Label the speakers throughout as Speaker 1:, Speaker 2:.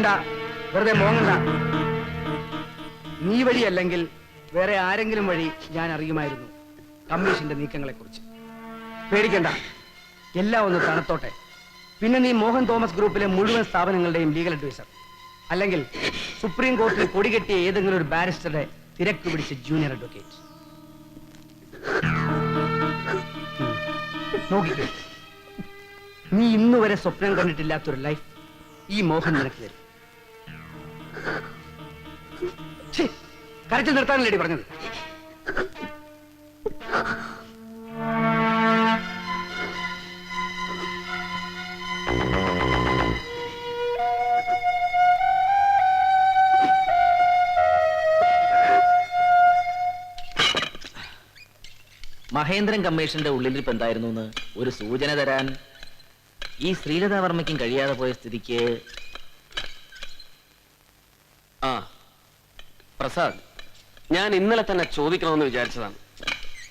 Speaker 1: വേണ്ട, വെറുതെ മോങ്ങണ്ട. നീ വഴി അല്ലെങ്കിൽ വേറെ ആരെങ്കിലും വഴി ഞാൻ അറിയുമായിരുന്നു കമ്മീഷന്റെ നീക്കങ്ങളെ കുറിച്ച്. പേടിക്കണ്ട, എല്ലാം ഒന്ന് തണുത്തോട്ടെ. പിന്നെ നീ മോഹൻ തോമസ് ഗ്രൂപ്പിലെ മുഴുവൻ സ്ഥാപനങ്ങളുടെയും ലീഗൽ അഡ്വൈസർ, അല്ലെങ്കിൽ സുപ്രീം കോടതിയിൽ കൊടികെട്ടിയ ഏതെങ്കിലും ഒരു ബാരിസ്റ്ററുടെ തിരക്ക് പിടിച്ച ജൂനിയർ അഡ്വക്കേറ്റ്. നോക്കിക്കോ, നീ ഇന്നുവരെ സ്വപ്നം കണ്ടിട്ടില്ലാത്തൊരു ലൈഫ് ഈ മോഹൻ നിനക്ക് തരും. കരച്ചിൽ നിർത്താനല്ലേടി പറഞ്ഞത്?
Speaker 2: മഹേന്ദ്രൻ കമ്മീഷന്റെ ഉള്ളിലിരിപ്പ് എന്തായിരുന്നു എന്ന് ഒരു സൂചന തരാൻ ഈ ശ്രീലതാ വർമ്മയ്ക്കും കഴിയാതെ പോയ സ്ഥിതിക്ക്.
Speaker 3: ആ പ്രസാദ്, ഞാൻ ഇന്നലെ തന്നെ ചോദിക്കണമെന്ന് വിചാരിച്ചതാണ്.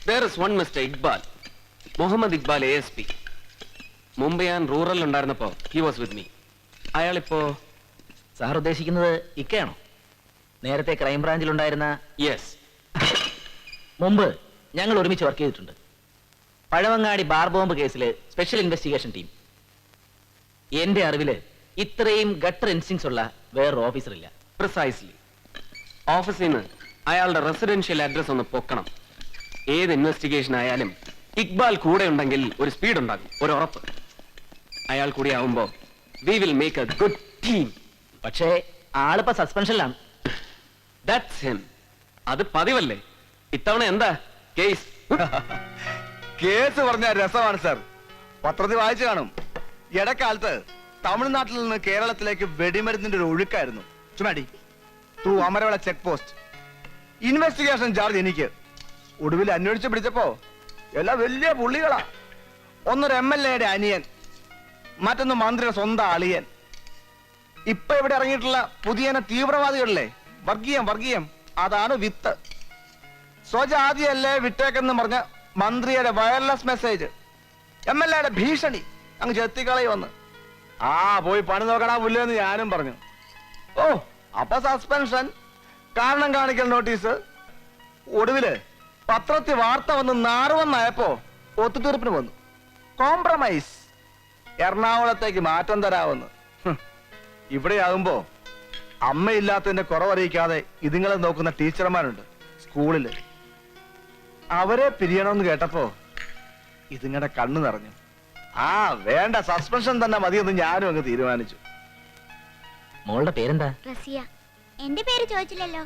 Speaker 3: There is one Mr. Iqbal, Muhammad Iqbal ASP. മുമ്പ് ഞാൻ റൂറൽ ഉണ്ടായിരുന്നപ്പോ he was with me. അയാളിപ്പോ
Speaker 2: സാർ ഉദ്ദേശിക്കുന്നത് ഇക്കയാണോ? നേരത്തെ ക്രൈംബ്രാഞ്ചിലുണ്ടായിരുന്ന?
Speaker 3: യെസ്.
Speaker 2: മുമ്പ് ഞങ്ങൾ ഒരുമിച്ച് വർക്ക് ചെയ്തിട്ടുണ്ട്. പഴവങ്ങാടി ബാർ ബോംബ് കേസില് സ്പെഷ്യൽ ഇൻവെസ്റ്റിഗേഷൻ ടീം. എന്റെ അറിവില് ഇത്രയും ഗട്ടർ ഇൻസ്റ്റിങ്സ് ഉള്ള വേറൊരു ഓഫീസർ ഇല്ല.
Speaker 3: പ്രിസൈസ്ലി. ഓഫീസിൽ നിന്ന് അയാളുടെ റെസിഡൻഷ്യൽ അഡ്രസ് ഒന്ന് പൊക്കണം. ഏത് ഇൻവെസ്റ്റിഗേഷൻ ആയാലും ഇക്ബാൽ കൂടെ ഉണ്ടെങ്കിൽ ഒരു സ്പീഡ് ഉണ്ടാകും, ഒരു ഉറപ്പ്. അയാൾ കൂടി ആവുമ്പോ we will make A good team.
Speaker 2: പക്ഷേ ആളിപ്പോ സസ്പെൻഷനിലാണ്.
Speaker 3: That's him. അത് പതിവല്ലേ. ഇത്തവണ എന്താ കേസ്?
Speaker 4: കേസ് പറഞ്ഞ രസമാണ് സാർ. പത്രത്തിൽ വായിച്ചു കാണും. ഇടക്കാലത്ത് തമിഴ്നാട്ടിൽ നിന്ന് കേരളത്തിലേക്ക് വെടിമരുന്നിന്റെ ഒരു ഒഴുക്കായിരുന്നു. ചുമാടി through അമരവള check post. Investigation charge എനിക്ക്. ഒടുവിൽ അന്വേഷിച്ച് പിടിച്ചപ്പോ എല്ലാം വലിയ പുള്ളികളാ. ഒന്നൊരു MLA-യുടെ അനിയൻ, മറ്റൊന്ന് മന്ത്രിയുടെ സ്വന്തം അളിയൻ. ഇപ്പൊ ഇവിടെ ഇറങ്ങിയിട്ടുള്ള പുതിയ തീവ്രവാദികളില്ലേ, വർഗീയം, അതാണ് വിത്ത്. സ്വജാതിയല്ലേ വിട്ടേക്കെന്ന് പറഞ്ഞ മന്ത്രിയുടെ വയർലെസ് മെസ്സേജ്, MLA-യുടെ ഭീഷണി അങ്ങ് ചെത്തിക്കളയി വന്ന്. പോയി പണി നോക്കണ പുല്ലെന്ന് ഞാനും പറഞ്ഞു. അപ്പൊ സസ്പെൻഷൻ, കാരണം കാണിക്കൽ നോട്ടീസ്. ഒടുവില് പത്രത്തിൽ വാർത്ത വന്ന് നാറുവന്നായപ്പോ ഒത്തുതീർപ്പിന് വന്നു. കോംപ്രമൈസ്, എറണാകുളത്തേക്ക് മാറ്റം തരാമെന്ന്. ഇവിടെയാകുമ്പോ അമ്മയില്ലാത്തതിന്റെ കുറവറിയിക്കാതെ ഇതുങ്ങളെ നോക്കുന്ന ടീച്ചർമാരുണ്ട് സ്കൂളില്. അവരെ പിരിയണമെന്ന് കേട്ടപ്പോ ഇതുങ്ങളുടെ കണ്ണു നിറഞ്ഞു. വേണ്ട, സസ്പെൻഷൻ തന്നെ മതിയെന്ന് ഞാനും അങ്ങ് തീരുമാനിച്ചു.
Speaker 2: മോളുടെ പേരെന്താ?
Speaker 5: റസിയ. എന്റെ പേര് ചോദിച്ചില്ലല്ലോ.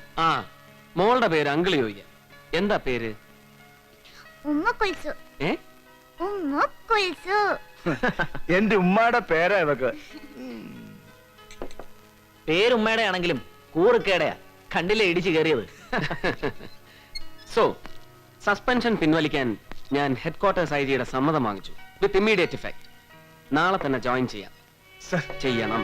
Speaker 3: മോളുടെ പേര് അങ്കിള് ചോദിക്കാം. എന്താ പേര്?
Speaker 5: ഉമ്മക്കുൽസു.
Speaker 4: എന്റെ ഉമ്മയുടെ പേരാ ഇവക്ക്.
Speaker 2: പേരുമ്മയുടെ ആണെങ്കിലും കൂറുക്കേടയാ. കണ്ടില്ലേ ഇടിച്ചു കയറിയത്.
Speaker 3: സോ സസ്പെൻഷൻ പിൻവലിക്കാൻ ഞാൻ ഹെഡ്ക്വാർട്ടേഴ്സ് IG-യുടെ സമ്മതം വാങ്ങിച്ചു. With immediate effect. നാളെ തന്നെ ജോയിൻ ചെയ്യണം.